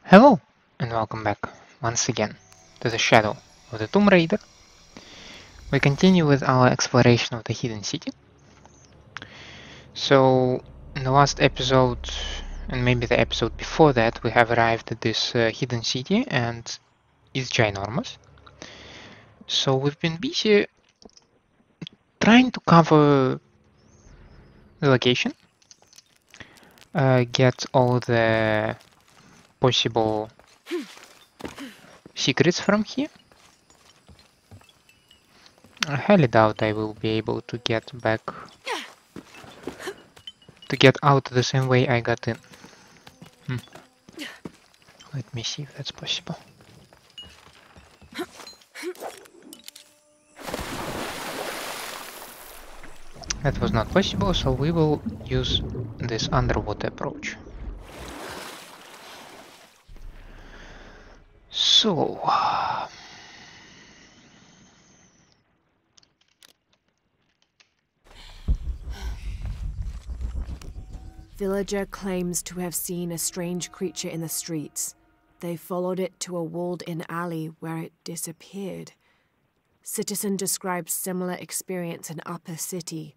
Hello, and welcome back once again to the Shadow of the Tomb Raider. We continue with our exploration of the hidden city. So, in the last episode, and maybe the episode before that, we have arrived at this hidden city, and it's ginormous. So we've been busy trying to cover the location, get all the possible secrets from here. I highly doubt I will be able to get out the same way I got in. Let me see if that's possible. That was not possible, so we will use this underwater approach. So... Villager claims to have seen a strange creature in the streets. They followed it to a walled-in alley where it disappeared. Citizen describes similar experience in Upper City.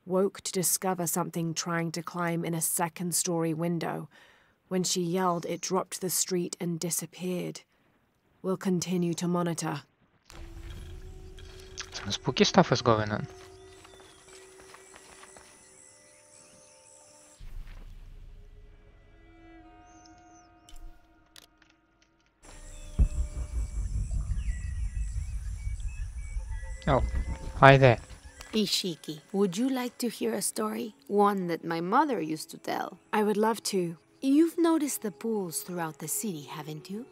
Woke to discover something trying to climb in a second-story window. When she yelled, it dropped to the street and disappeared. We'll continue to monitor. Some spooky stuff is going on. Oh, hi there. Ishiki, would you like to hear a story? One that my mother used to tell. I would love to. You've noticed the pools throughout the city, haven't you?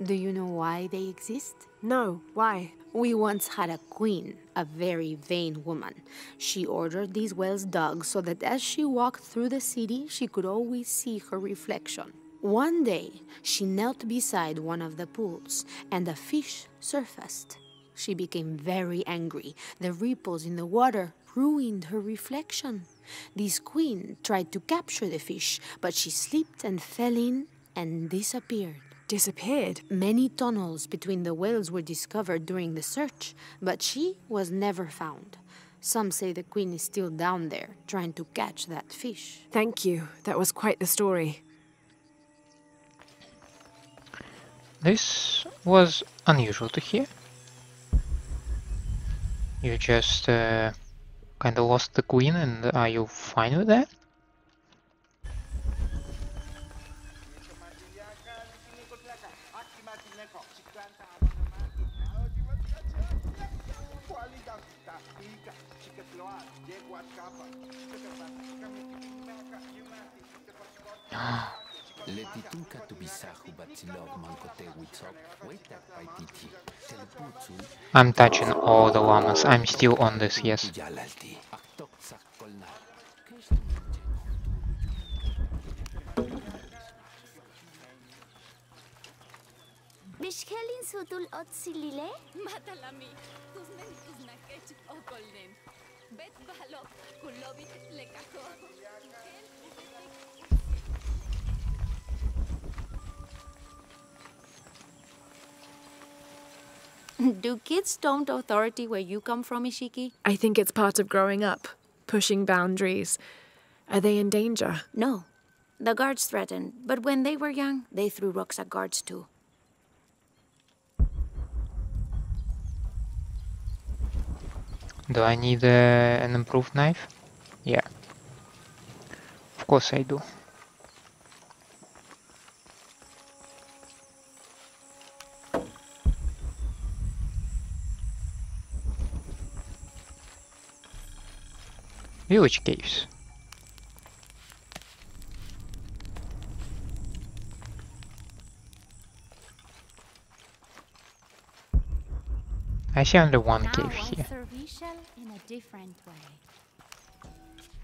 Do you know why they exist? No, why? We once had a queen, a very vain woman. She ordered these wells dug so that as she walked through the city, she could always see her reflection. One day, she knelt beside one of the pools, and a fish surfaced. She became very angry. The ripples in the water ruined her reflection. This queen tried to capture the fish, but she slipped and fell in and disappeared. Disappeared? Many tunnels between the wells were discovered during the search, but she was never found. Some say the queen is still down there, trying to catch that fish. Thank you. That was quite the story. This was unusual to hear. You just kind of lost the queen, and are you fine with that? I'm touching all the llamas. I'm still on this, yes. Bishkelin sutul otsilile? Matalami, kuznen kuznakech okolnen. Bet balok, kulobit lekako. Do kids don't authority where you come from, Ishiki? I think it's part of growing up. Pushing boundaries. Are they in danger? No. The guards threatened, but when they were young, they threw rocks at guards too. Do I need an improved knife? Yeah. Of course I do. Village caves. I see only one cave here. In a different way.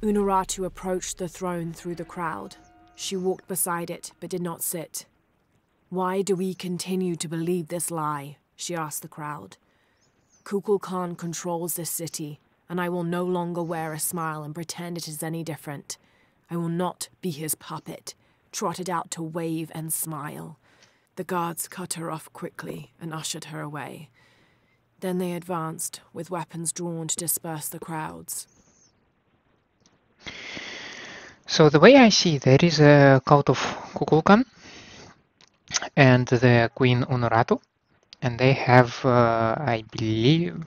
Unuratu approached the throne through the crowd. She walked beside it, but did not sit. Why do we continue to believe this lie? She asked the crowd. Kukulkan controls this city, and I will no longer wear a smile and pretend it is any different. I will not be his puppet, trotted out to wave and smile. The guards cut her off quickly and ushered her away. Then they advanced, with weapons drawn to disperse the crowds. So the way I see, there is a cult of Kukulkan and the Queen Unuratu, and they have, I believe,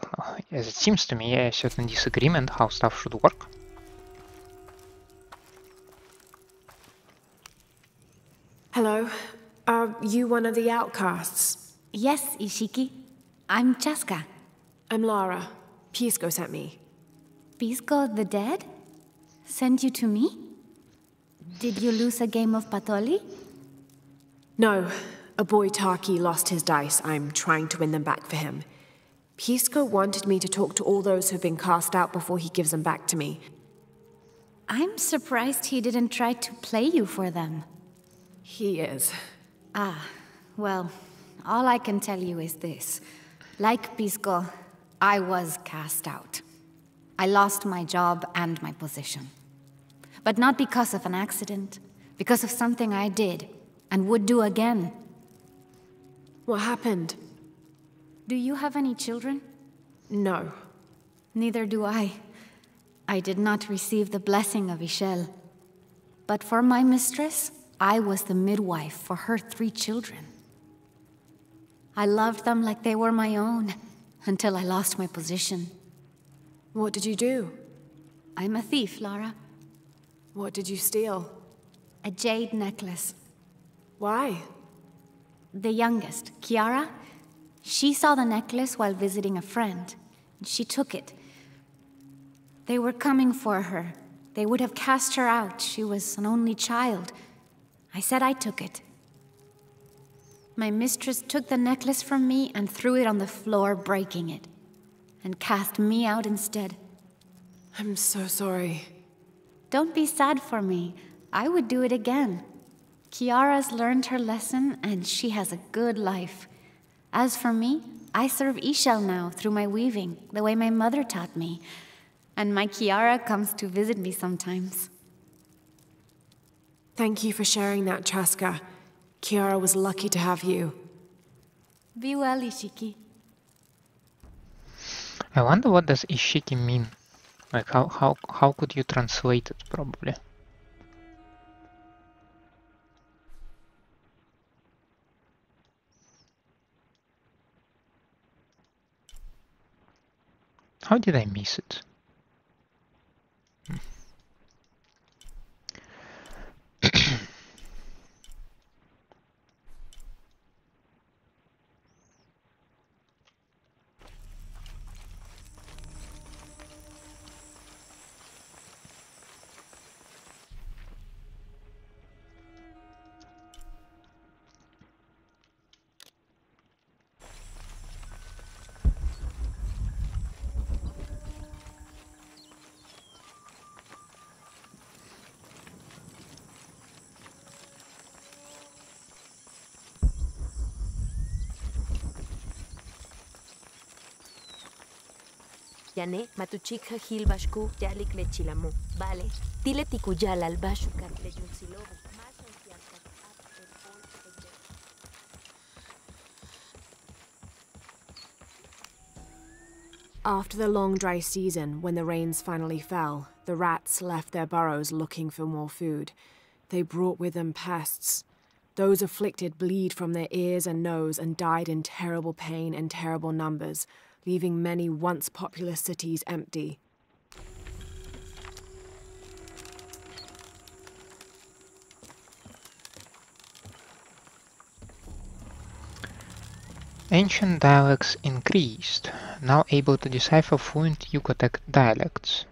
as it seems to me, a certain disagreement how stuff should work. Hello. Are you one of the outcasts? Yes, Ishiki. I'm Chaska. I'm Lara. Pisco sent me. Pisco the dead? Sent you to me? Did you lose a game of Patoli? No. A boy Taki lost his dice. I'm trying to win them back for him. Pisco wanted me to talk to all those who've been cast out before he gives them back to me. I'm surprised he didn't try to play you for them. He is. Ah, well, all I can tell you is this. Like Pisco, I was cast out. I lost my job and my position. But not because of an accident, because of something I did, and would do again. What happened? Do you have any children? No. Neither do I. I did not receive the blessing of Ishel. But for my mistress, I was the midwife for her 3 children. I loved them like they were my own, until I lost my position. What did you do? I'm a thief, Lara. What did you steal? A jade necklace. Why? The youngest, Kiara, she saw the necklace while visiting a friend. She took it. They were coming for her. They would have cast her out. She was an only child. I said I took it. My mistress took the necklace from me and threw it on the floor, breaking it, and cast me out instead. I'm so sorry. Don't be sad for me. I would do it again. Kiara's learned her lesson, and she has a good life. As for me, I serve Ishel now through my weaving, the way my mother taught me. And my Kiara comes to visit me sometimes. Thank you for sharing that, Chaska. Kiara was lucky to have you. Be well, Ishiki. I wonder what does Ishiki mean? Like how could you translate it, probably? How did I miss it? Yane, matuchika hilbashku, yalik lechilamu. Vale. Dile tikuyal al bashukan leyunsilobu. After the long dry season, when the rains finally fell, the rats left their burrows looking for more food. They brought with them pests. Those afflicted bleed from their ears and nose and died in terrible pain and terrible numbers, leaving many once populous cities empty. Ancient dialects increased, now able to decipher fluent Yucatec dialects.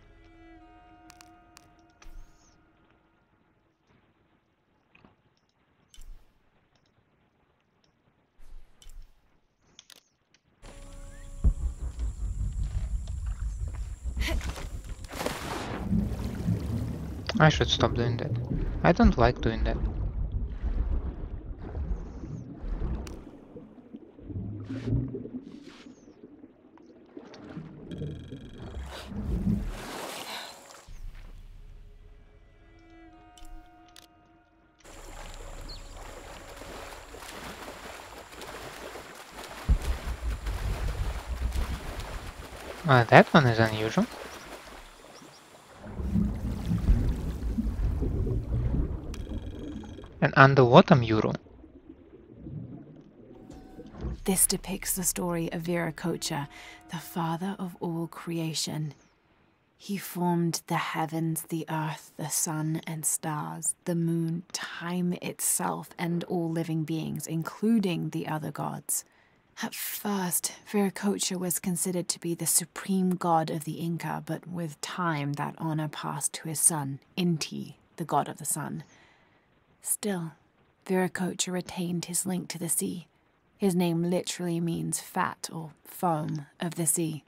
I should stop doing that. I don't like doing that. That one is unusual. An underwater mural. This depicts the story of Viracocha, the father of all creation. He formed the heavens, the earth, the sun and stars, the moon, time itself, and all living beings, including the other gods. At first, Viracocha was considered to be the supreme god of the Inca, but with time that honor passed to his son, Inti, the god of the sun. Still, Viracocha retained his link to the sea. His name literally means fat or foam of the sea.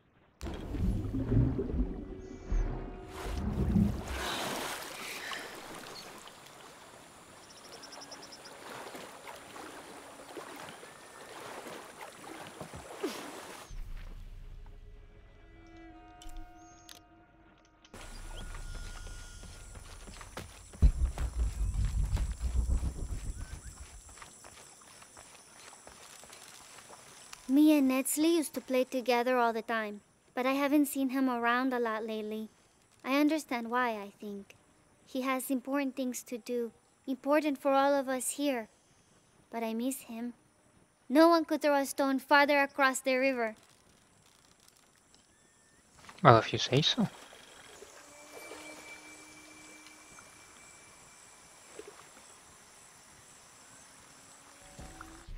Me and Netsley used to play together all the time, but I haven't seen him around a lot lately. I understand why, I think. He has important things to do, important for all of us here. But I miss him. No one could throw a stone farther across the river. Well, if you say so.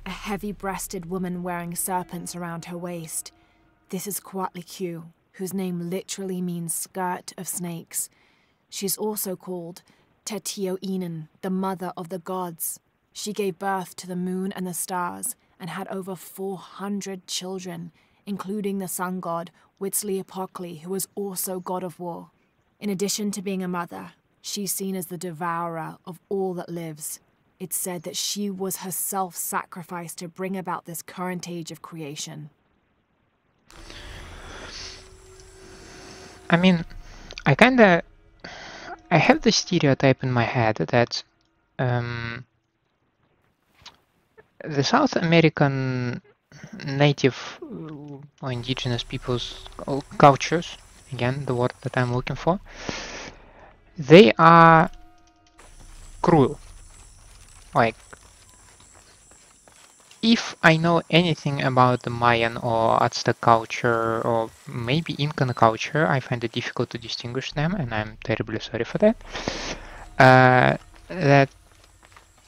A heavy-breasted woman wearing serpents around her waist. This is Coatlicue, whose name literally means skirt of snakes. She's also called Tetioinen, the mother of the gods. She gave birth to the moon and the stars and had over 400 children, including the sun god Huitzilopochtli, who was also god of war. In addition to being a mother, she's seen as the devourer of all that lives. It's said that she was herself sacrificed to bring about this current age of creation. I mean, I have the stereotype in my head that the South American native or indigenous peoples cultures, again the word that I'm looking for, they are cruel. Like, if I know anything about the Mayan or Aztec culture or maybe Incan culture, I find it difficult to distinguish them, and I'm terribly sorry for that. That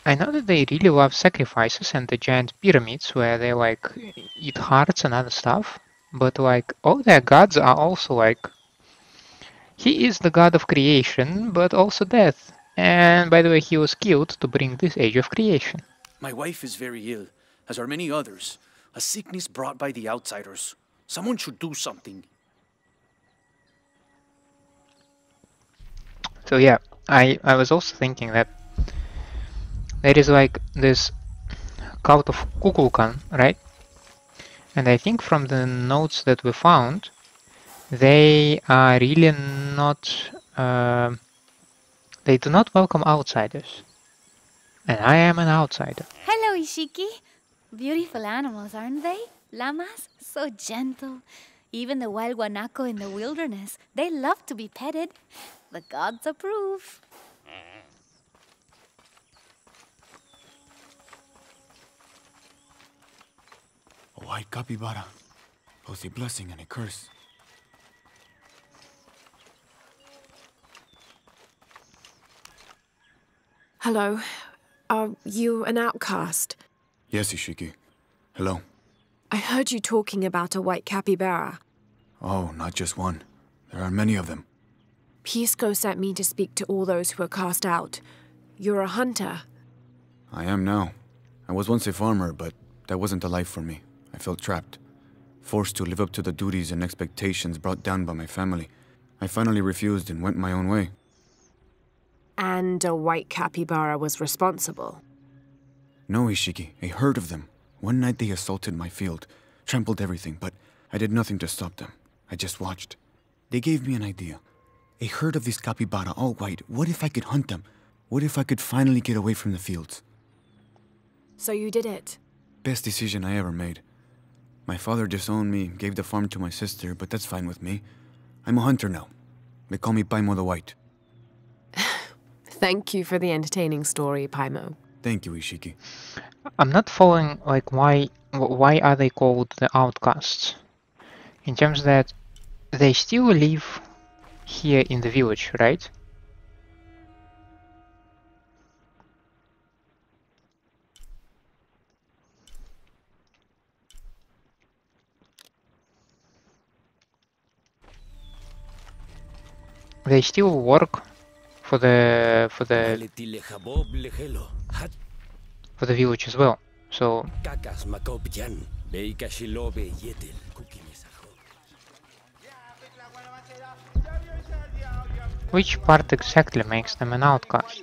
I know that they really love sacrifices and the giant pyramids where they like eat hearts and other stuff, but like all their gods are also like, he is the god of creation, but also death. And by the way, he was killed to bring this age of creation. My wife is very ill, as are many others. A sickness brought by the outsiders. Someone should do something. So yeah, I was also thinking that there is like this cult of Kukulkan, right? And I think from the notes that we found, they are really not... they do not welcome outsiders. And I am an outsider. Hello, Ishiki. Beautiful animals, aren't they? Llamas? So gentle. Even the wild guanaco in the wilderness. They love to be petted. The gods approve. A white capybara. Both a blessing and a curse. Hello. Are you an outcast? Yes, Ishiki. Hello. I heard you talking about a white capybara. Oh, not just one. There are many of them. Pisco sent me to speak to all those who were cast out. You're a hunter. I am now. I was once a farmer, but that wasn't the life for me. I felt trapped. Forced to live up to the duties and expectations brought down by my family. I finally refused and went my own way. And a white capybara was responsible. No, Ishiki. A herd of them. One night they assaulted my field, trampled everything, but I did nothing to stop them. I just watched. They gave me an idea. A herd of these capybara, all white. What if I could hunt them? What if I could finally get away from the fields? So you did it? Best decision I ever made. My father disowned me, gave the farm to my sister, but that's fine with me. I'm a hunter now. They call me Paimo the White. Thank you for the entertaining story, Paimo. Thank you, Ishiki. I'm not following, like, why are they called the outcasts? In terms that they still live here in the village, right? They still work for the village as well. So which part exactly makes them an outcast?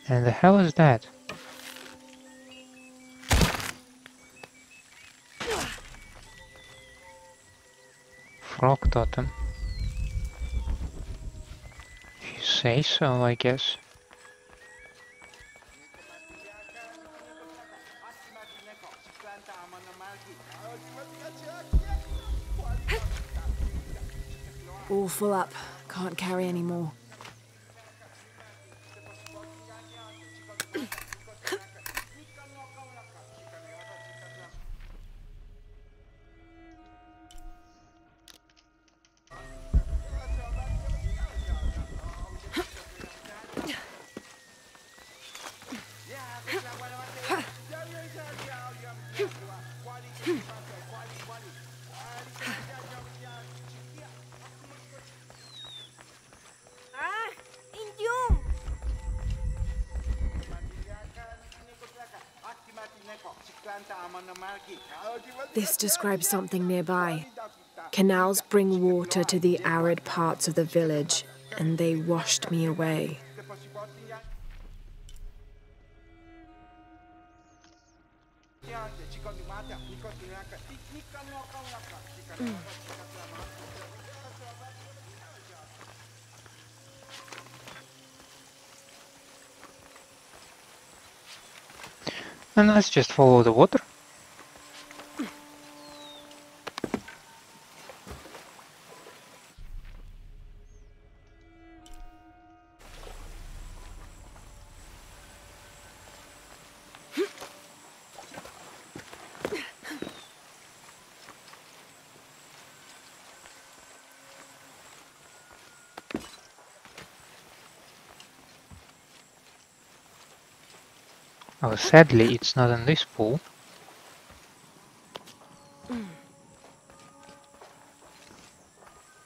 And the hell is that? Frog totem. If you say so, I guess. All full up. Can't carry any more. This describes something nearby. Canals bring water to the arid parts of the village, and they washed me away. And let's just follow the water. Oh, sadly, it's not in this pool.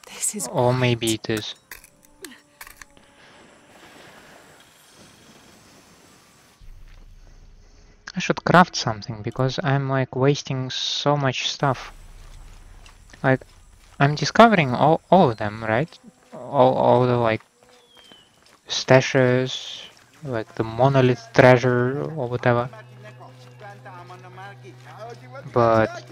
This is Or maybe it is. I should craft something because I'm like wasting so much stuff. Like, I'm discovering all of them, right? All the like stashes, like the monolith treasure or whatever. But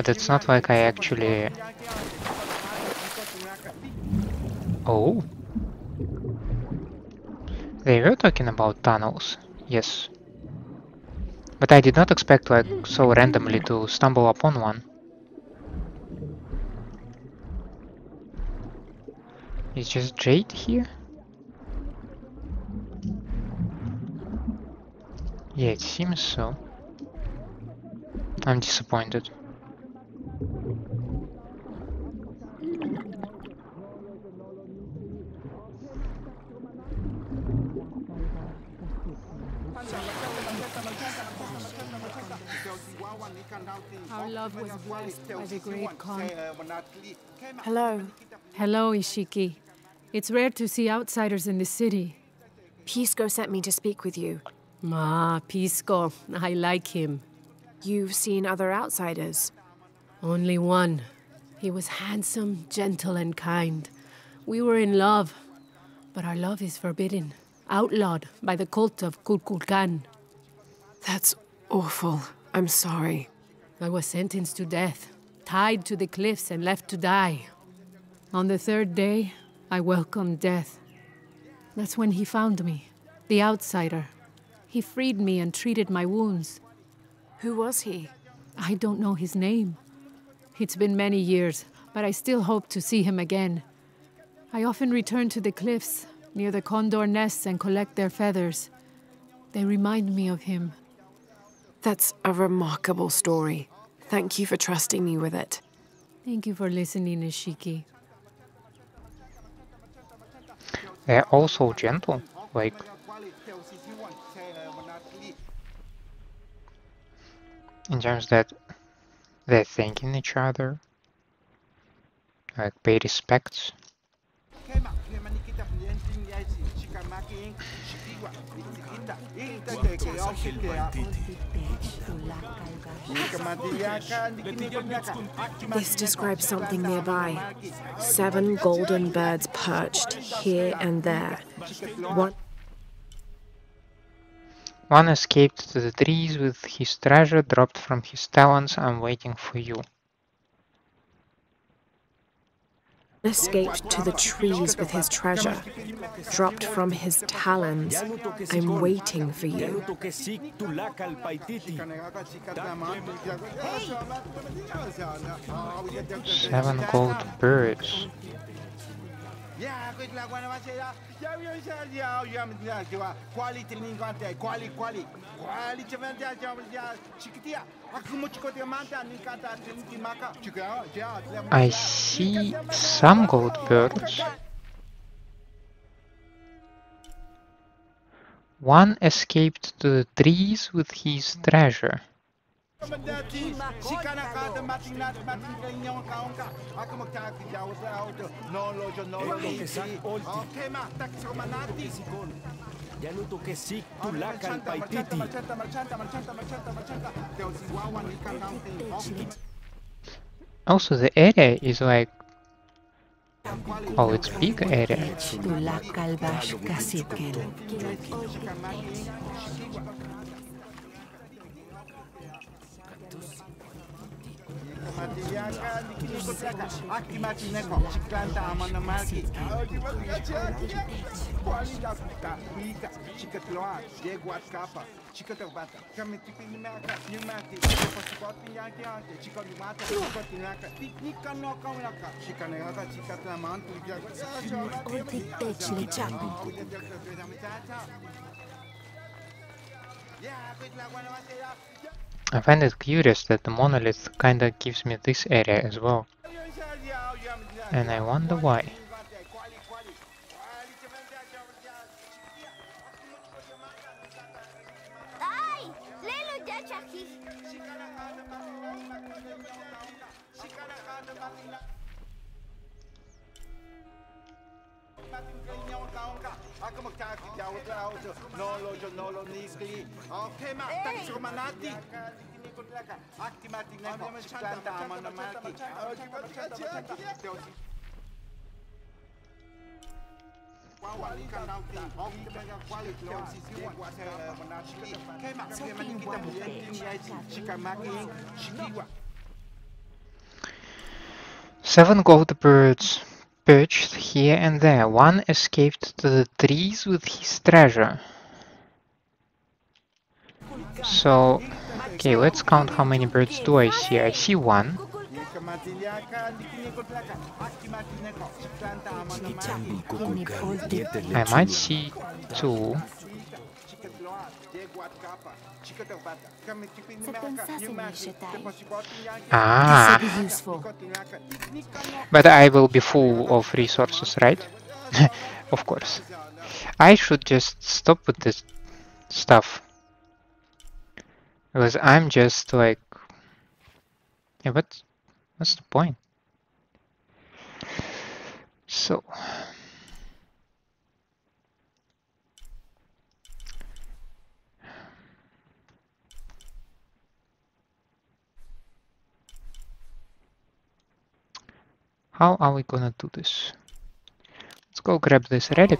it's not like I actually... Oh. They were talking about tunnels, yes. But I did not expect like so randomly to stumble upon one. Is just jade here? Yeah, it seems so. I'm disappointed. Our love was blessed by the great Khan. Hello. Hello, Ishiki. It's rare to see outsiders in this city. Pisco sent me to speak with you. Ah, Pisco. I like him. You've seen other outsiders? Only one. He was handsome, gentle, and kind. We were in love, but our love is forbidden, outlawed by the cult of Kulkulkan. That's awful. I'm sorry. I was sentenced to death, tied to the cliffs and left to die. On the third day, I welcomed death. That's when he found me, the outsider. He freed me and treated my wounds. Who was he? I don't know his name. It's been many years, but I still hope to see him again. I often return to the cliffs, near the condor nests, and collect their feathers. They remind me of him. That's a remarkable story. Thank you for trusting me with it. Thank you for listening, Ishiki. They're also gentle, like... in terms that they're thanking each other, like pay respects. This describes something nearby. 7 golden birds perched here and there. One escaped to the trees with his treasure dropped from his talons. I'm waiting for you. Escaped to the trees with his treasure, dropped from his talons. I'm waiting for you. 7 gold birds. I see some gold birds. One escaped to the trees with his treasure. Also, the area is like... oh, it's big area. I find it curious that the monolith kinda gives me this area as well. And I wonder why. Seven gold birds perched here and there. One escaped to the trees with his treasure. So, okay, let's count how many birds do I see. I see one. I might see two. Ah, but I will be full of resources, right? Of course. I should just stop with this stuff. Because I'm just like... yeah, but what's the point? So... how are we gonna do this? Let's go grab this relic.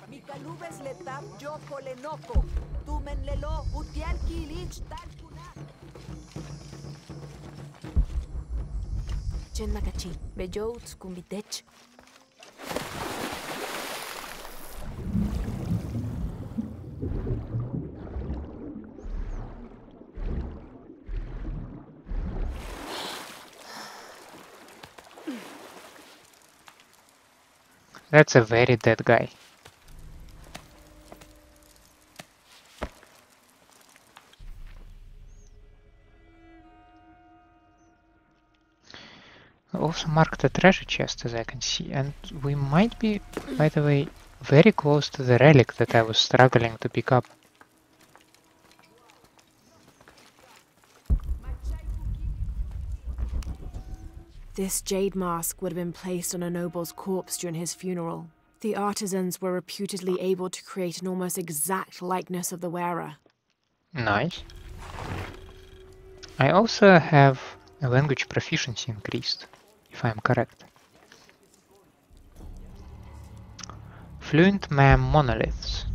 Mikalubes letap jo kolenoko. Tumen lelo utial kilich talkuna. Chen makachi, bejo skumbitech. That's a very dead guy. I also marked a treasure chest, as I can see, and we might be, by the way, very close to the relic that I was struggling to pick up. This jade mask would have been placed on a noble's corpse during his funeral. The artisans were reputedly able to create an almost exact likeness of the wearer. Nice. I also have a language proficiency increased, if I am correct. Fluent ma'am monoliths.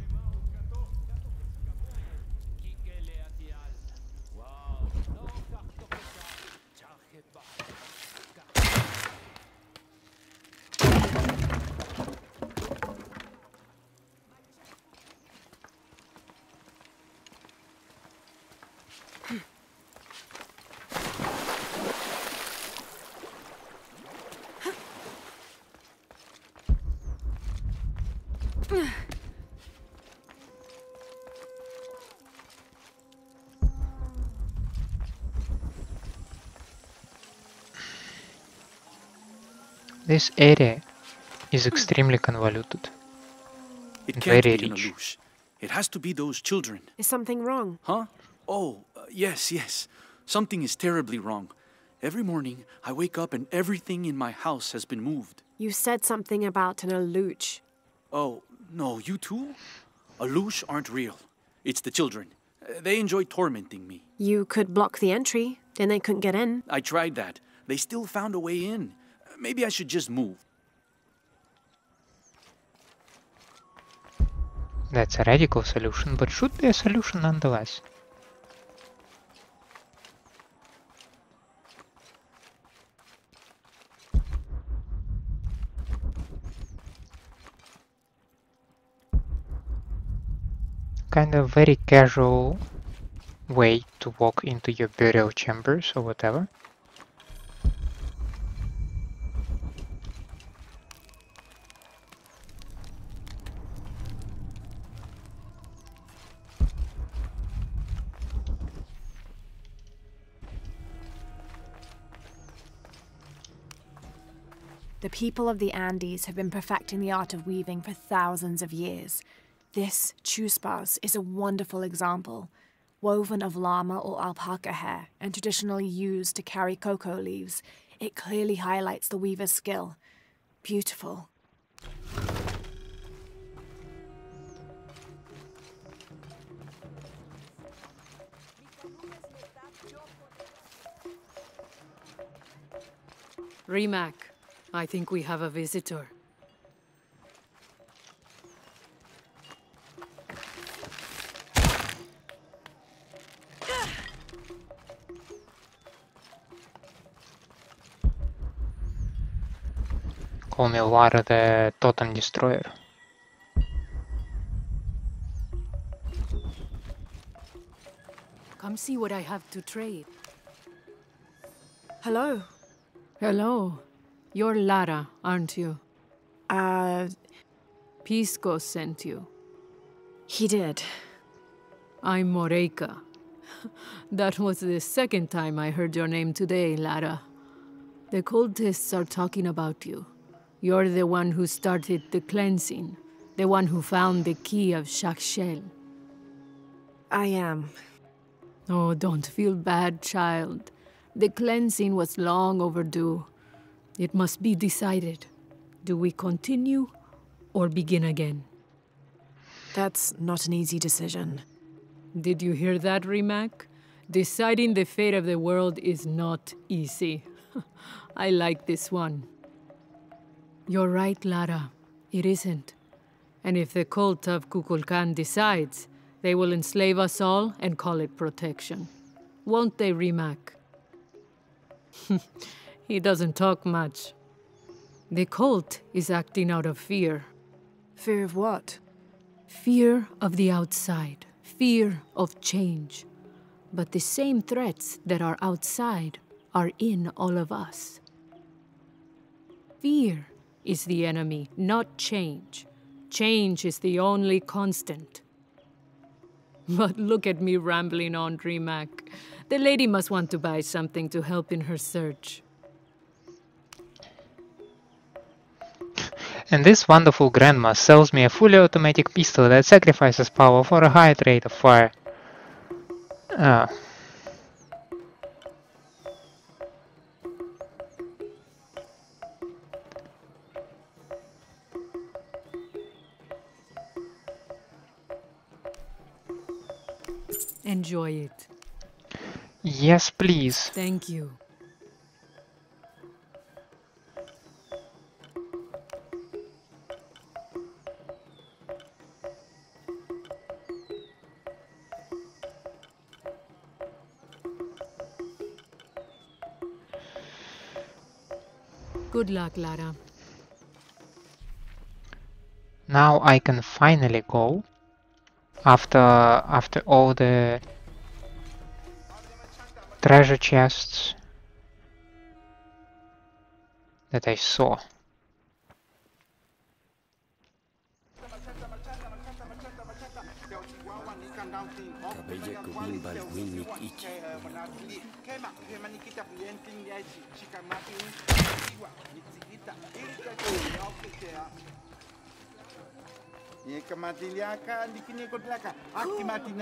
This area is extremely convoluted. It can't Very be an rich. Alush. It has to be those children. Is something wrong? Huh? Oh, yes. Something is terribly wrong. Every morning, I wake up and everything in my house has been moved. You said something about an Aluch. Oh, no, you too? Alush aren't real. It's the children. They enjoy tormenting me. You could block the entry, then they couldn't get in. I tried that. They still found a way in. Maybe I should just move. That's a radical solution, but should be a solution nonetheless. Kind of very casual way to walk into your burial chambers or whatever. The people of the Andes have been perfecting the art of weaving for thousands of years. This Chuspas is a wonderful example, woven of llama or alpaca hair and traditionally used to carry cocoa leaves. It clearly highlights the weaver's skill. Beautiful. Rimac, I think we have a visitor. Call me Lara the Totem Destroyer. Come see what I have to trade. Hello. Hello. You're Lara, aren't you? Pisco sent you. He did. I'm Moreika. That was the second time I heard your name today, Lara. The cultists are talking about you. You're the one who started the cleansing. The one who found the key of Shakshel. I am. Oh, don't feel bad, child. The cleansing was long overdue. It must be decided. Do we continue or begin again? That's not an easy decision. Did you hear that, Rimac? Deciding the fate of the world is not easy. I like this one. You're right, Lara. It isn't. And if the cult of Kukulkan decides, they will enslave us all and call it protection. Won't they, Rimac? He doesn't talk much. The cult is acting out of fear. Fear of what? Fear of the outside. Fear of change. But the same threats that are outside are in all of us. Fear is the enemy, not change. Change is the only constant. But look at me rambling on, Rimac. The lady must want to buy something to help in her search. And this wonderful grandma sells me a fully automatic pistol that sacrifices power for a higher rate of fire. Ah. Enjoy it. Yes, please. Thank you. Good luck, Lara. Now I can finally go after all the treasure chests that I saw.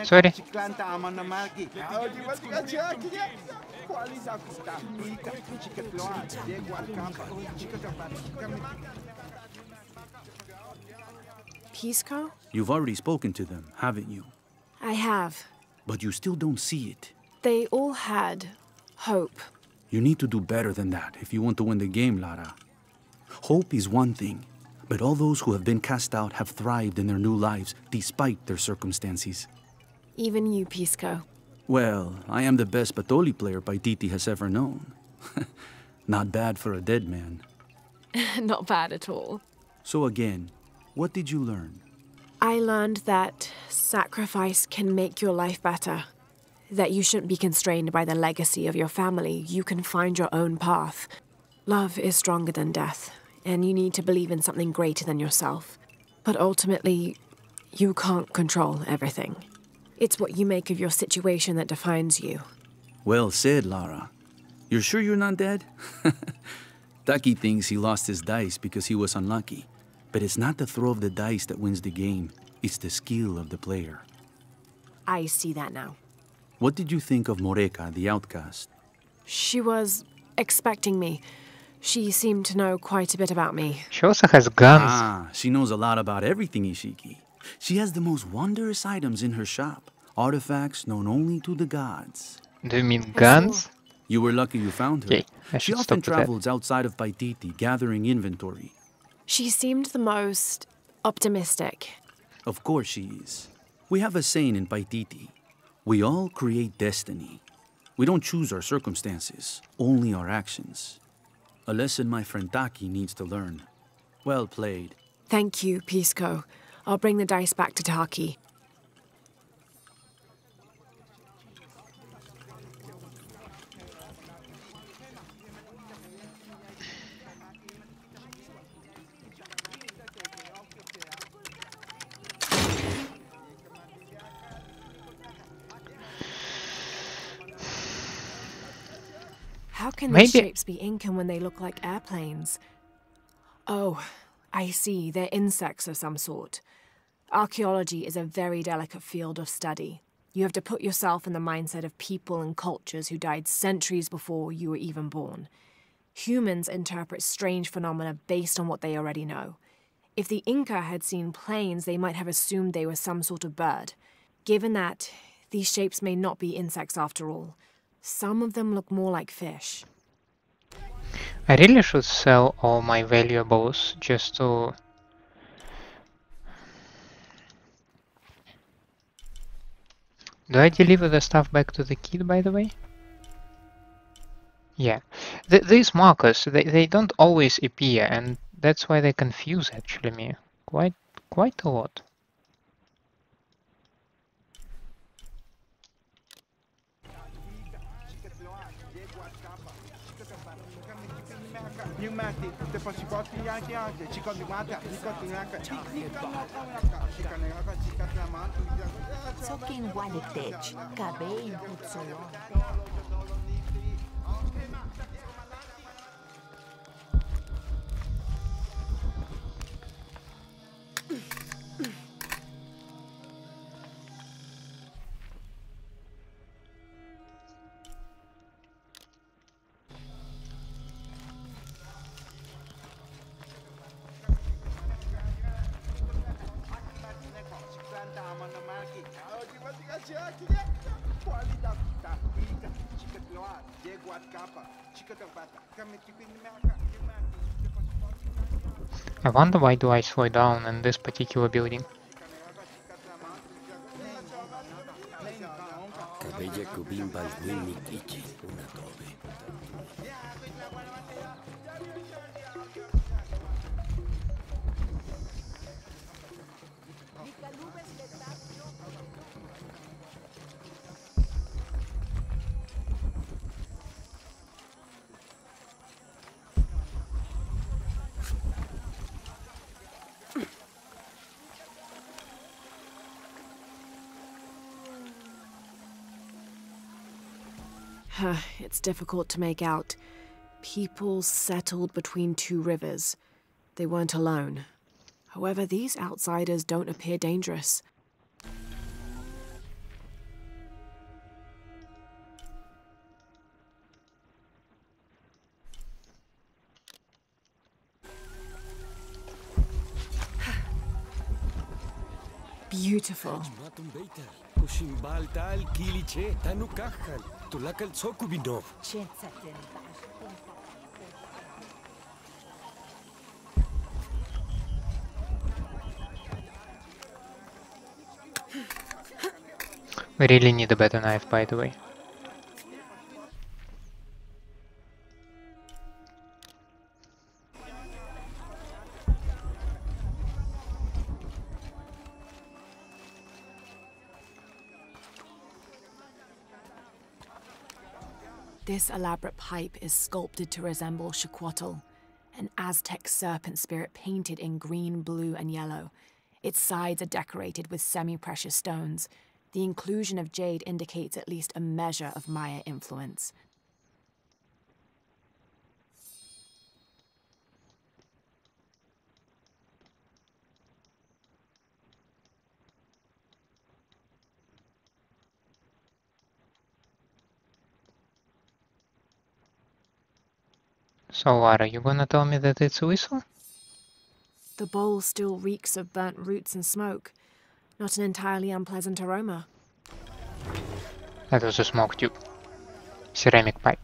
Sorry. Pisco? You've already spoken to them, haven't you? I have. But you still don't see it. They all had hope. You need to do better than that if you want to win the game, Lara. Hope is one thing, but all those who have been cast out have thrived in their new lives despite their circumstances. Even you, Pisco. Well, I am the best Patoli player Paititi has ever known. Not bad for a dead man. Not bad at all. So again, what did you learn? I learned that sacrifice can make your life better. That you shouldn't be constrained by the legacy of your family. You can find your own path. Love is stronger than death, and you need to believe in something greater than yourself. But ultimately, you can't control everything. It's what you make of your situation that defines you. Well said, Lara. You're sure you're not dead? Taki thinks he lost his dice because he was unlucky. But it's not the throw of the dice that wins the game. It's the skill of the player. I see that now. What did you think of Moreka, the outcast? She was expecting me. She seemed to know quite a bit about me. She also has guns. Ah, she knows a lot about everything, Ishiki. She has the most wondrous items in her shop. Artifacts known only to the gods. Do you mean guns? You were lucky you found her. Okay, I She should often stop with that. travels outside of Paititi, gathering inventory. She seemed the most optimistic. Of course she is. We have a saying in Paititi. We all create destiny. We don't choose our circumstances, only our actions. A lesson my friend Taki needs to learn. Well played. Thank you, Pisco. I'll bring the dice back to Taki. How can these shapes be Incan when they look like airplanes? Oh, I see. They're insects of some sort. Archaeology is a very delicate field of study. You have to put yourself in the mindset of people and cultures who died centuries before you were even born. Humans interpret strange phenomena based on what they already know. If the Inca had seen planes, they might have assumed they were some sort of bird. Given that, these shapes may not be insects after all. Some of them look more like fish. I really should sell all my valuables just to... Do I deliver the stuff back to the kid, by the way? Yeah. These markers, they don't always appear, and that's why they confuse actually me quite a lot. Sokin waletech, kabe hutsolo. I wonder why do I slow down in this particular building. It's difficult to make out. People settled between two rivers. They weren't alone. However, these outsiders don't appear dangerous. Beautiful. We really need a better knife, by the way. This elaborate pipe is sculpted to resemble Xicoatl, an Aztec serpent spirit painted in green, blue, and yellow. Its sides are decorated with semi-precious stones. The inclusion of jade indicates at least a measure of Maya influence. So what, are you gonna tell me that it's a whistle? The bowl still reeks of burnt roots and smoke. Not an entirely unpleasant aroma. That was a smoke tube. Ceramic pipe.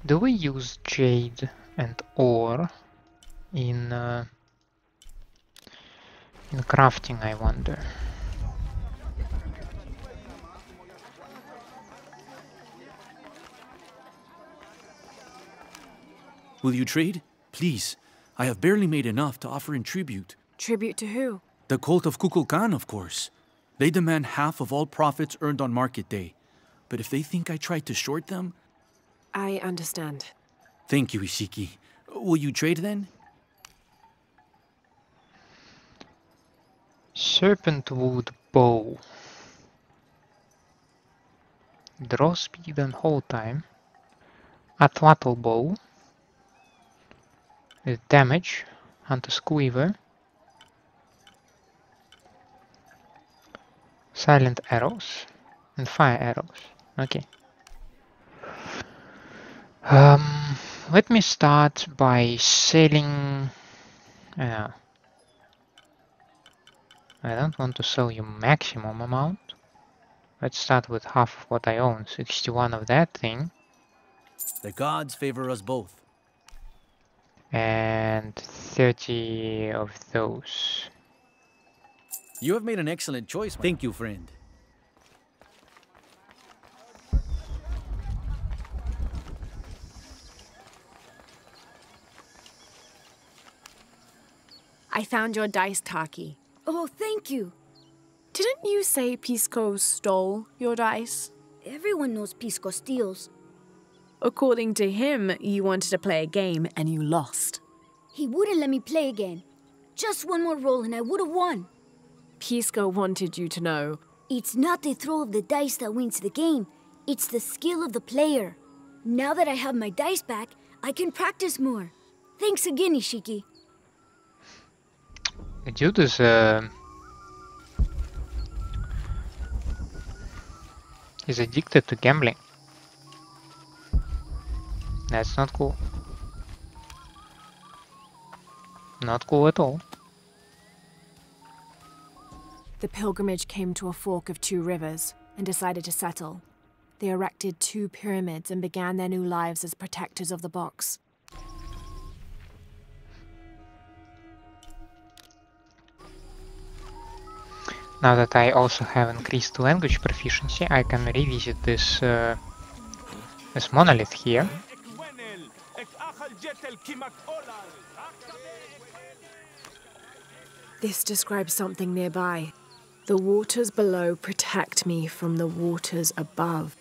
Do we use jade and ore in crafting, I wonder? Will you trade? Please. I have barely made enough to offer in tribute. Tribute to who? The cult of Kukulkan, of course. They demand half of all profits earned on market day. But if they think I tried to short them... I understand. Thank you, Ishiki. Will you trade then? Serpent wood bow. Draw speed and hold time. Atlatl bow. With damage. Hunter's Quiver. Silent arrows. And fire arrows. Okay. Let me start by selling... I don't want to sell you maximum amount. Let's start with half of what I own. 61 of that thing. The gods favor us both. And 30 of those. You have made an excellent choice. Thank you, friend. I found your dice, Taki. Oh, thank you. Didn't you say Pisco stole your dice? Everyone knows Pisco steals. According to him, you wanted to play a game and you lost. He wouldn't let me play again. Just one more roll and I would have won. Pisco wanted you to know. It's not the throw of the dice that wins the game. It's the skill of the player. Now that I have my dice back, I can practice more. Thanks again, Ishiki. The dude is he's addicted to gambling. That's not cool. Not cool at all. The pilgrimage came to a fork of 2 rivers and decided to settle. They erected 2 pyramids and began their new lives as protectors of the box. Now that I also have increased language proficiency, I can revisit this this monolith here. This describes something nearby. The waters below protect me from the waters above.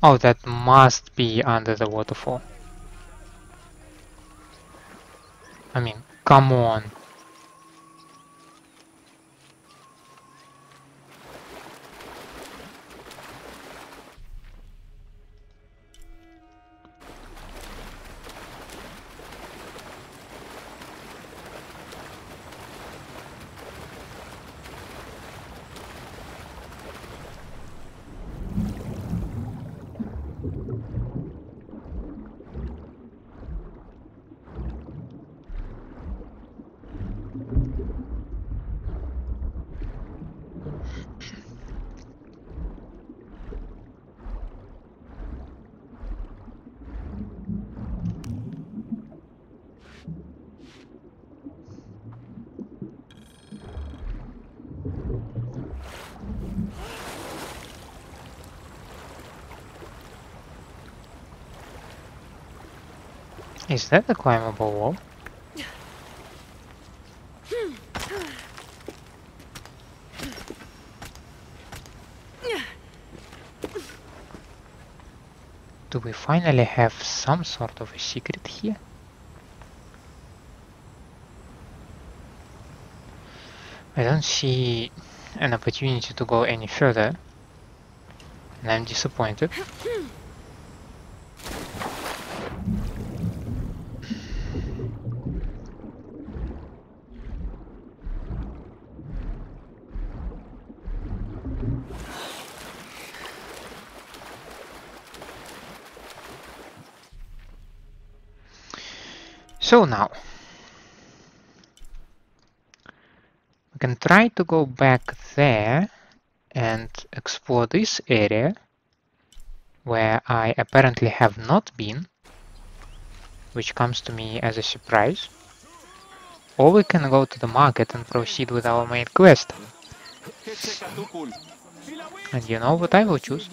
Oh, that must be under the waterfall. I mean, come on. Is that a climbable wall? Do we finally have some sort of a secret here? I don't see an opportunity to go any further, and I'm disappointed. So now, we can try to go back there and explore this area where I apparently have not been, which comes to me as a surprise. Or we can go to the market and proceed with our main quest. And you know what I will choose?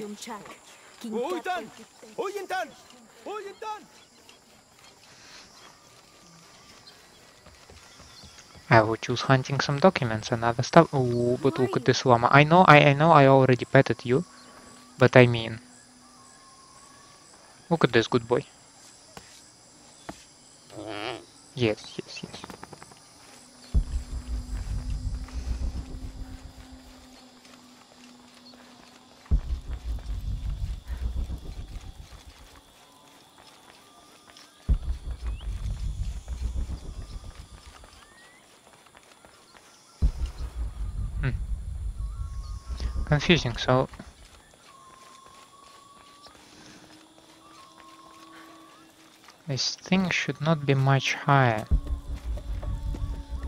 I would choose hunting some documents and other stuff. Oh, but look at this llama. I know I already petted you, but I mean, look at this good boy. Yes, yes, yes. Confusing, so... This thing should not be much higher.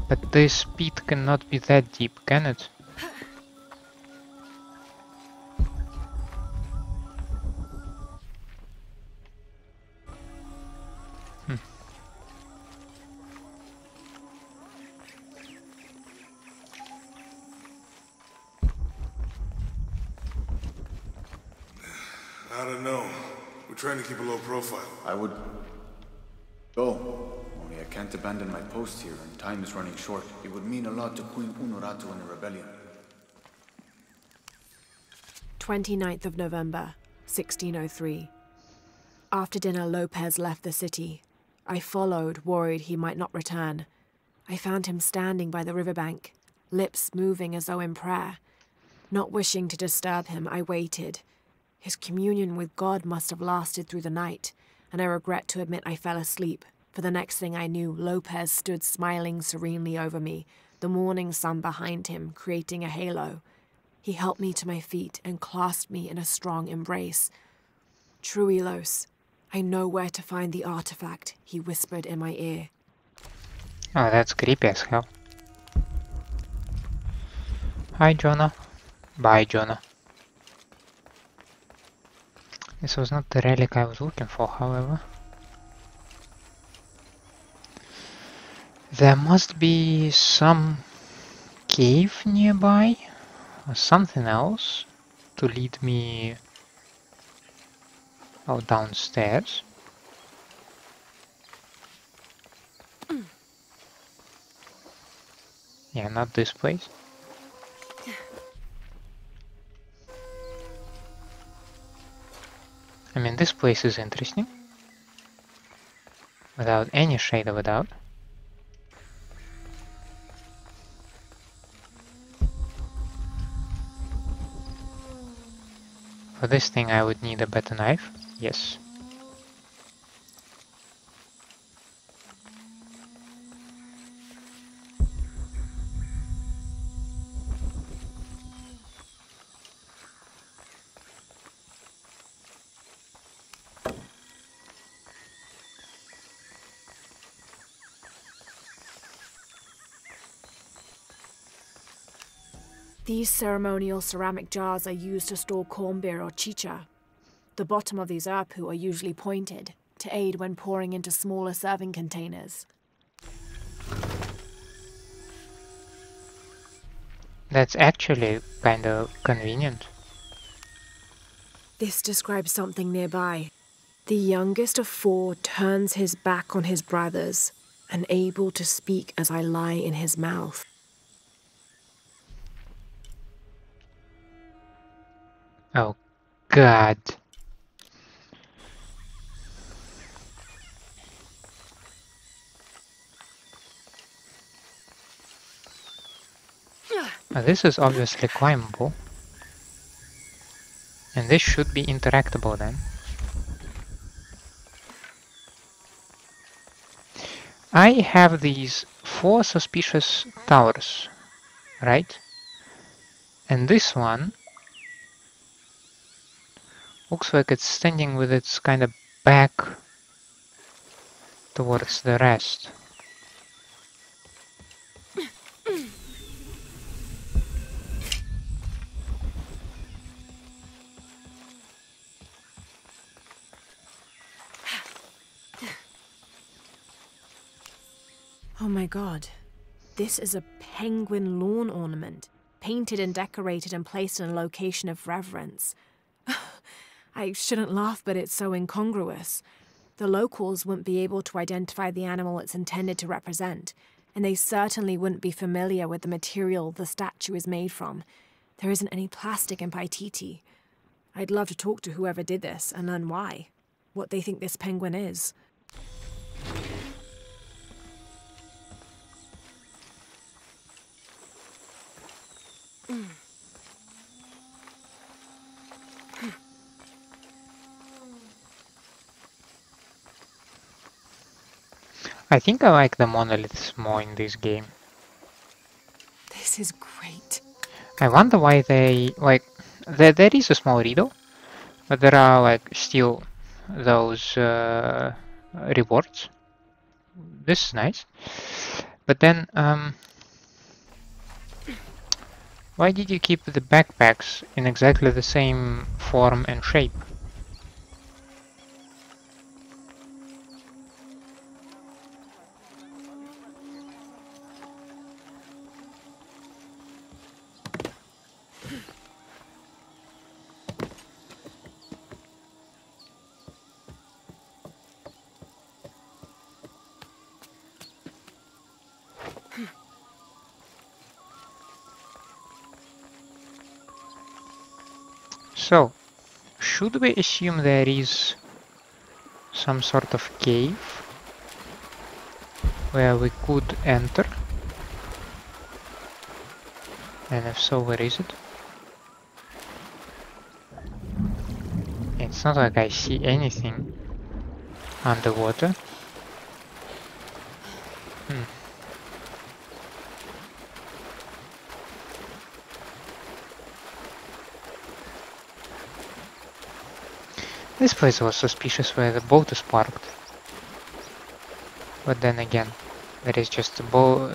But this pit cannot be that deep, can it? I don't know. We're trying to keep a low profile. I would go. Only I can't abandon my post here, and time is running short. It would mean a lot to Queen Unuratu and the rebellion. 29th of November, 1603. After dinner, Lopez left the city. I followed, worried he might not return. I found him standing by the riverbank, lips moving as though in prayer. Not wishing to disturb him, I waited. His communion with God must have lasted through the night, and I regret to admit I fell asleep, for the next thing I knew, Lopez stood smiling serenely over me, the morning sun behind him, creating a halo. He helped me to my feet and clasped me in a strong embrace. Truilos, I know where to find the artifact, he whispered in my ear. Oh, that's creepy as hell. Hi, Jonah. Bye, Jonah. This was not the relic I was looking for, however. There must be some cave nearby, or something else, to lead me downstairs. Yeah, not this place. I mean, this place is interesting, without any shade of a doubt. For this thing I would need a better knife, yes. These ceremonial ceramic jars are used to store corn beer or chicha. The bottom of these Urpu are usually pointed, to aid when pouring into smaller serving containers. That's actually kind of convenient. This describes something nearby. The youngest of four turns his back on his brothers, unable to speak as I lie in his mouth. Oh, God. This is obviously climbable. And this should be interactable then. I have these 4 suspicious towers, right? And this one looks like it's standing with its kind of back towards the rest. Oh my god. This is a penguin lawn ornament, painted and decorated and placed in a location of reverence. I shouldn't laugh, but it's so incongruous. The locals wouldn't be able to identify the animal it's intended to represent. and they certainly wouldn't be familiar with the material the statue is made from. There isn't any plastic in Paititi. I'd love to talk to whoever did this and learn why, what they think this penguin is. I think I like the monoliths more in this game. This is great. I wonder why they, like, there is a small riddle, but there are, like, still those rewards. This is nice. But then, why did you keep the backpacks in exactly the same form and shape? So, should we assume there is some sort of cave where we could enter? And if so, where is it? It's not like I see anything underwater. This place was suspicious where the boat is parked. But then again, there is just a boat.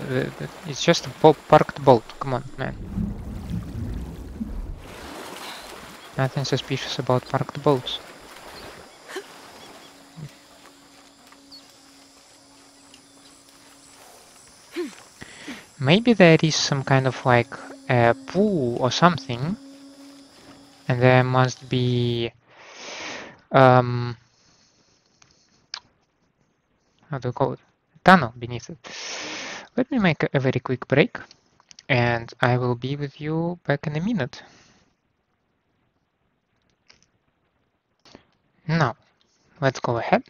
It's just a parked boat. Come on, man. Nothing suspicious about parked boats. Maybe there is some kind of like a pool or something, and there must be how do you call it? Tunnel beneath it. Let me make a very quick break, and I will be with you back in a minute. Now, let's go ahead.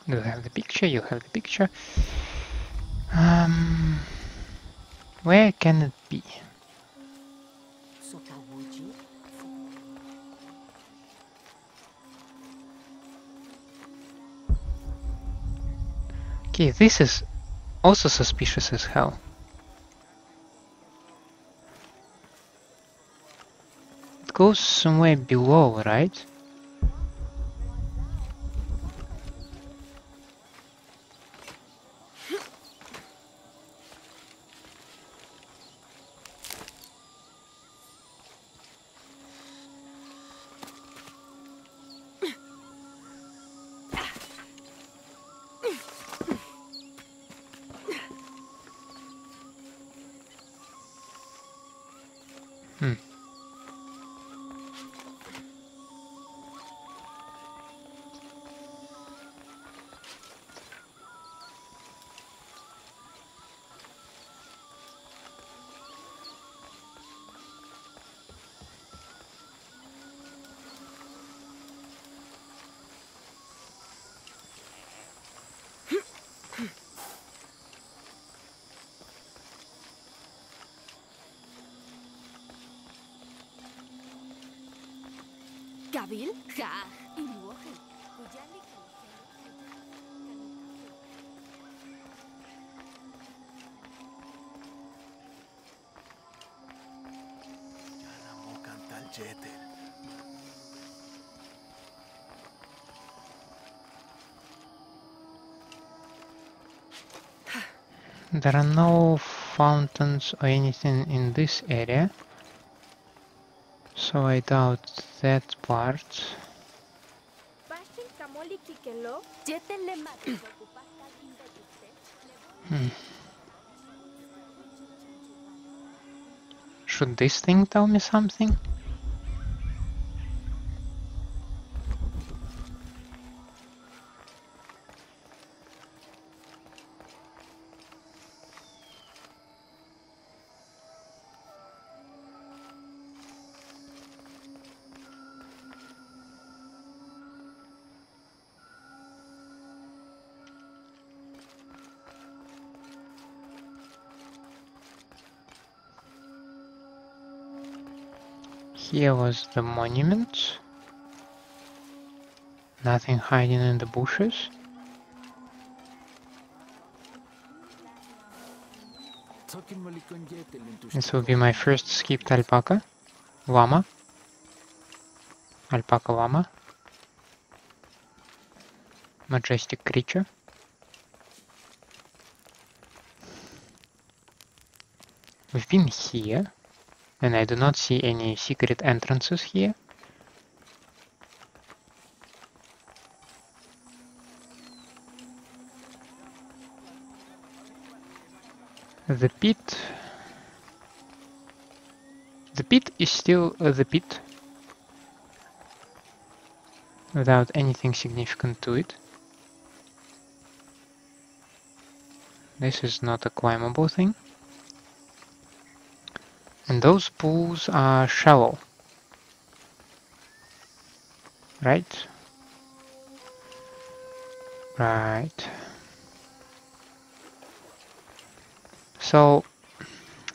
You have the picture, you have the picture. Where can it be? Okay, this is also suspicious as hell. It goes somewhere below, right? Gabil? Ja, There are no fountains or anything in this area, so I doubt that part. Should this thing tell me something? Here was the monument. Nothing hiding in the bushes. This will be my first skipped alpaca. Llama. Alpaca llama. Majestic creature. We've been here, and I do not see any secret entrances here. The pit is still the pit, without anything significant to it. This is not a climbable thing. And those pools are shallow. Right? Right. So,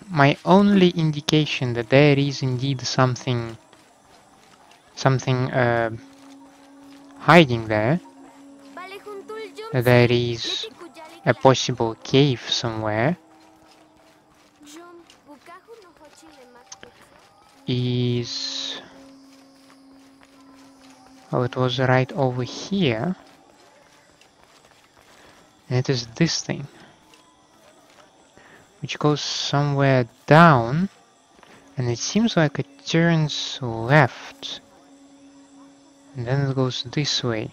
my only indication that there is indeed something hiding there, that there is a possible cave somewhere, is... well, it was right over here, and it is this thing, which goes somewhere down, and it seems like it turns left, and then it goes this way.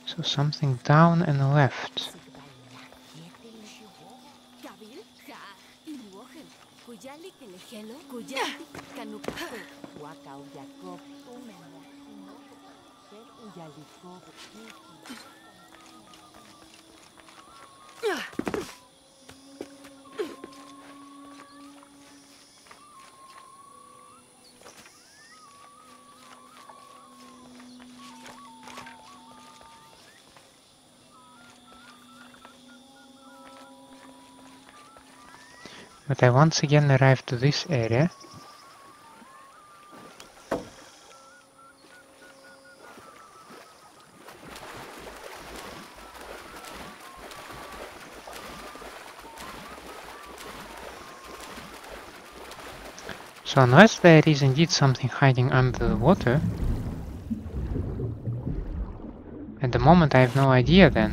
So something down and left. But I once again arrived to this area. So unless there is indeed something hiding under the water, at the moment I have no idea then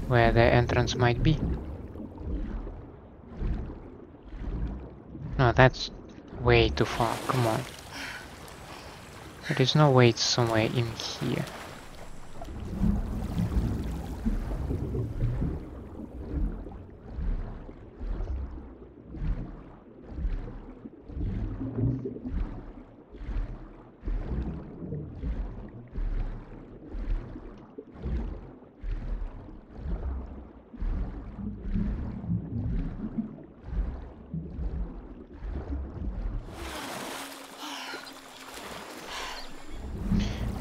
where the entrance might be. No, that's way too far, come on. There is no way it's somewhere in here.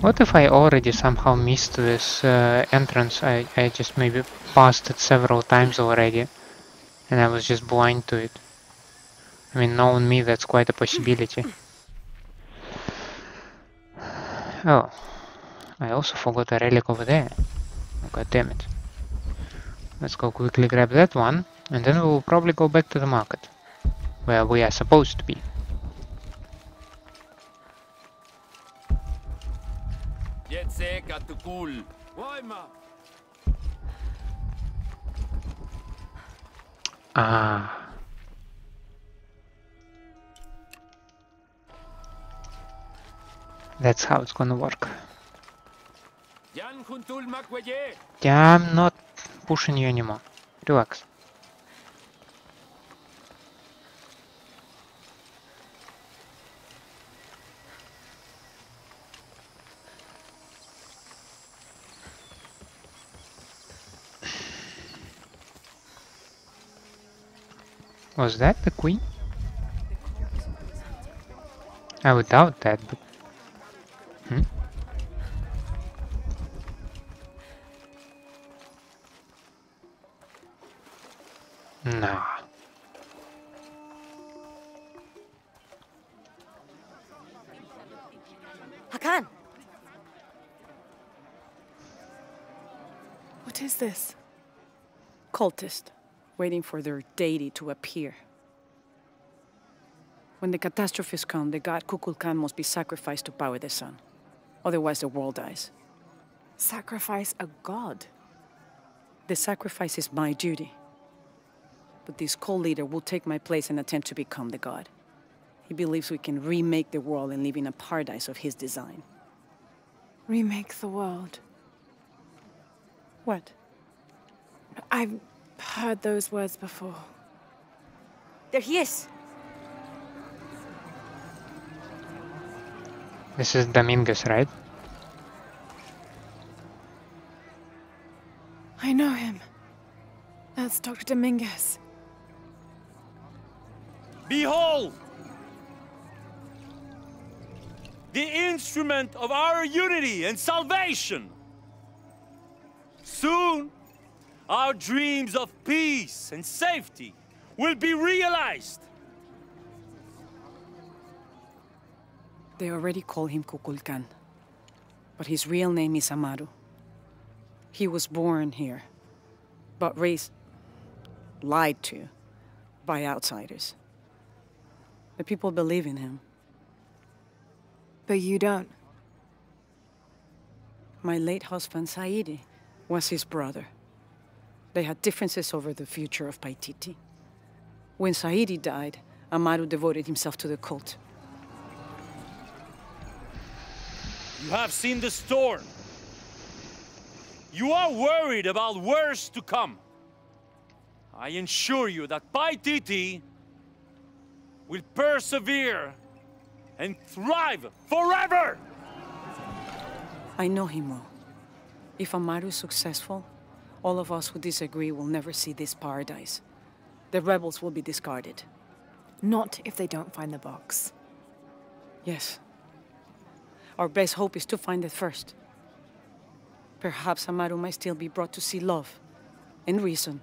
What if I already somehow missed this entrance? I just maybe passed it several times already, and I was just blind to it. I mean, knowing me, that's quite a possibility. Oh, I also forgot a relic over there. Oh, God damn it. Let's go quickly grab that one, and then we'll probably go back to the market, where we are supposed to be. Ah. That's how it's gonna work. Yeah, I'm not pushing you anymore. Relax. Was that the queen? I would doubt that, but... Nah. Hakan! What is this? Cultist, waiting for their deity to appear. When the catastrophes come, the god Kukulkan must be sacrificed to power the sun. Otherwise the world dies. Sacrifice a god? The sacrifice is my duty. But this cult leader will take my place and attempt to become the god. He believes we can remake the world and live in a paradise of his design. Remake the world? What? I've heard those words before. There he is! This is Dominguez, right? I know him. That's Dr. Dominguez. Behold! The instrument of our unity and salvation! Soon, our dreams of peace and safety will be realized! They already call him Kukulkan, but his real name is Amaru. He was born here, but raised, lied to, by outsiders. The people believe in him. But you don't. My late husband, Saidi, was his brother. They had differences over the future of Paititi. When Saidi died, Amaru devoted himself to the cult. You have seen the storm. You are worried about worse to come. I assure you that Paititi will persevere and thrive forever! I know him well. If Amaru is successful, all of us who disagree will never see this paradise. The rebels will be discarded. Not if they don't find the box. Yes. Our best hope is to find it first. Perhaps Amaru might still be brought to see love and reason.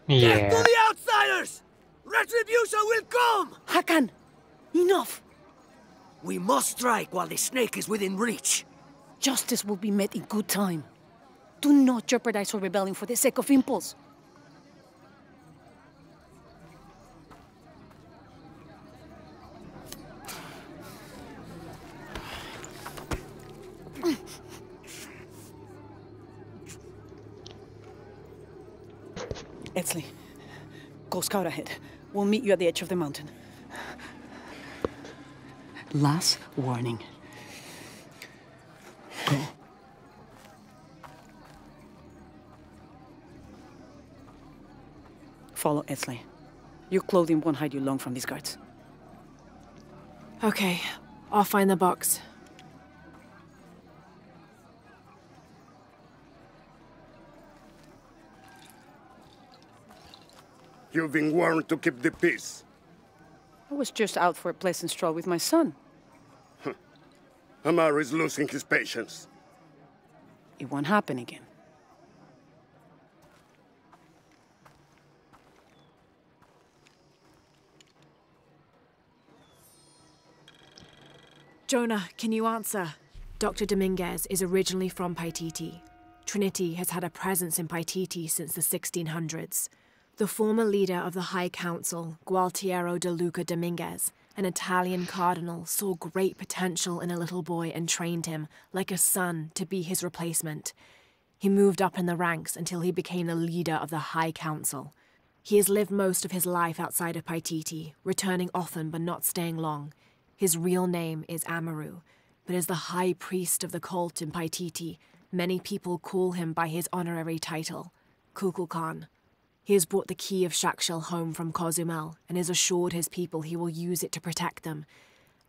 Yeah. Death to the outsiders! Retribution will come! Hakan! Enough! We must strike while the snake is within reach. Justice will be met in good time. Do not jeopardize our rebellion for the sake of impulse. Etzli, go scout ahead. We'll meet you at the edge of the mountain. Last warning. Go. Follow Etzli. Your clothing won't hide you long from these guards. Okay, I'll find the box. You've been warned to keep the peace. I was just out for a pleasant stroll with my son. Amaru is losing his patience. It won't happen again. Jonah, can you answer? Dr. Dominguez is originally from Paititi. Trinity has had a presence in Paititi since the 1600s. The former leader of the High Council, Gualtiero de Luca Dominguez, an Italian cardinal, saw great potential in a little boy and trained him, like a son, to be his replacement. He moved up in the ranks until he became the leader of the High Council. He has lived most of his life outside of Paititi, returning often but not staying long. His real name is Amaru, but as the high priest of the cult in Paititi, many people call him by his honorary title, Kukulkan. He has brought the key of Shakshel home from Cozumel and has assured his people he will use it to protect them.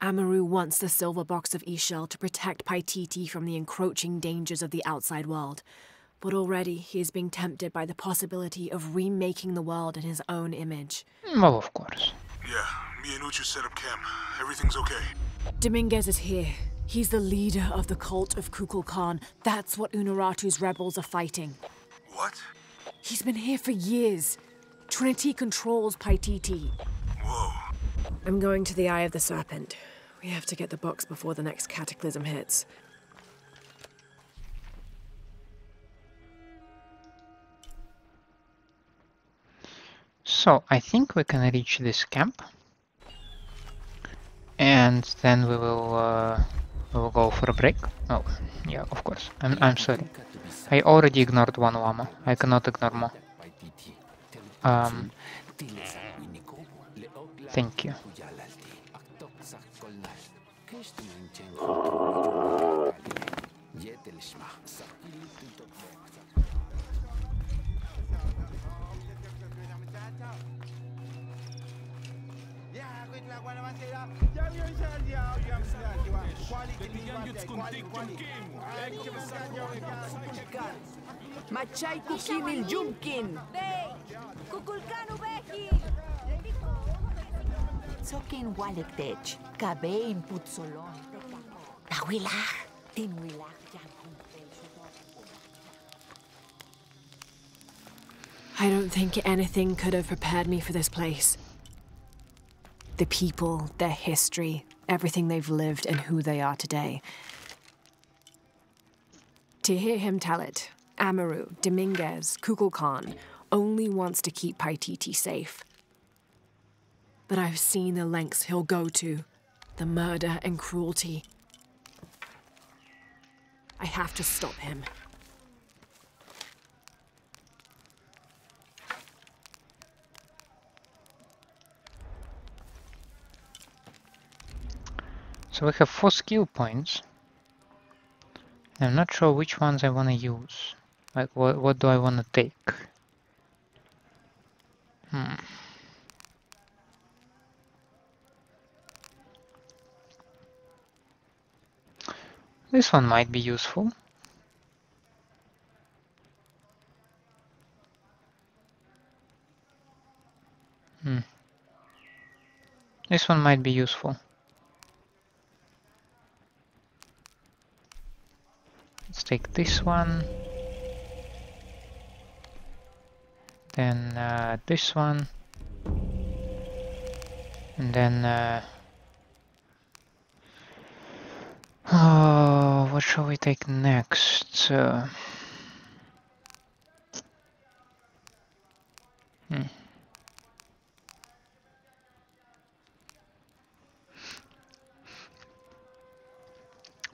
Amaru wants the silver box of Ishel to protect Paititi from the encroaching dangers of the outside world. But already he is being tempted by the possibility of remaking the world in his own image. Well, of course. Yeah, me and Uchu set up camp. Everything's okay. Dominguez is here. He's the leader of the cult of Kukulkan. That's what Unuratu's rebels are fighting. What? He's been here for years. Trinity controls Paititi. Whoa. I'm going to the Eye of the Serpent. We have to get the box before the next cataclysm hits. So, I think we can reach this camp. And then we will go for a break. Oh, yeah, of course. I'm sorry. I already ignored one llama. I cannot ignore more. Thank you. Machay kukinil jumkin. Kukulkanu behi. Sokin walektech, kabe input solon. Tawilah, tinwilah I don't think anything could have prepared me for this place. The people, their history, everything they've lived and who they are today. To hear him tell it, Amaru, Dominguez, Kukulkan only wants to keep Paititi safe. But I've seen the lengths he'll go to, the murder and cruelty. I have to stop him. So we have 4 skill points. I'm not sure which ones I want to use. Like, what do I want to take? This one might be useful. This one might be useful. Let's take this one. Then this one. And then oh, what shall we take next? Well,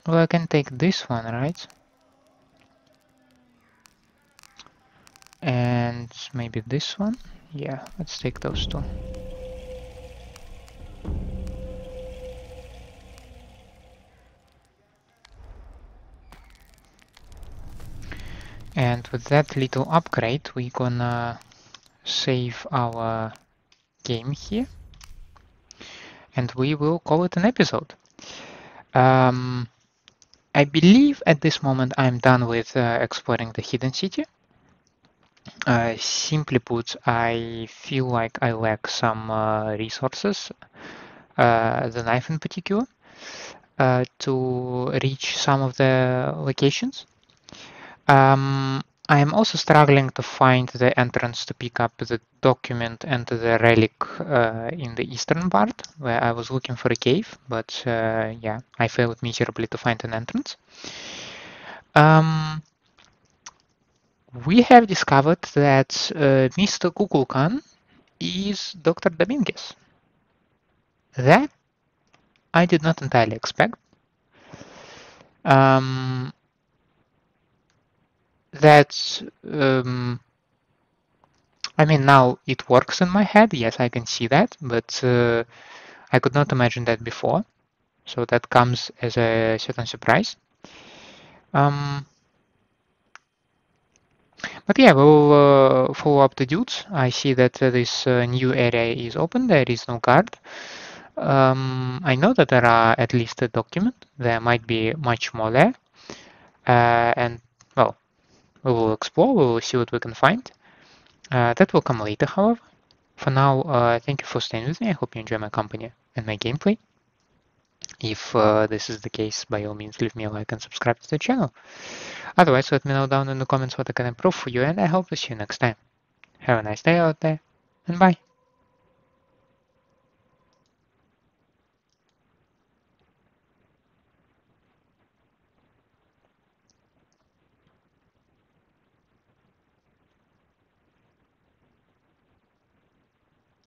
I can take this one, right? And maybe this one? Yeah, let's take those two. And with that little upgrade, we're gonna save our game here. And we will call it an episode. I believe at this moment I'm done with exploring the hidden city. Simply put, I feel like I lack some resources, the knife in particular, to reach some of the locations. I am also struggling to find the entrance to pick up the document and the relic in the eastern part, where I was looking for a cave, but yeah, I failed miserably to find an entrance. We have discovered that Mr. Kukulkan is Dr. Dominguez. That I did not entirely expect. I mean, now it works in my head. Yes, I can see that, but I could not imagine that before. So that comes as a certain surprise. But yeah, we'll follow up the dudes. I see that this new area is open. There is no guard. I know that there are at least a document. There might be much more there. And, well, we will explore. We will see what we can find. That will come later, however. For now, thank you for staying with me. I hope you enjoy my company and my gameplay. If this is the case, by all means, leave me a like and subscribe to the channel. Otherwise, let me know down in the comments what I can improve for you, and I hope to see you next time. Have a nice day out there, and bye!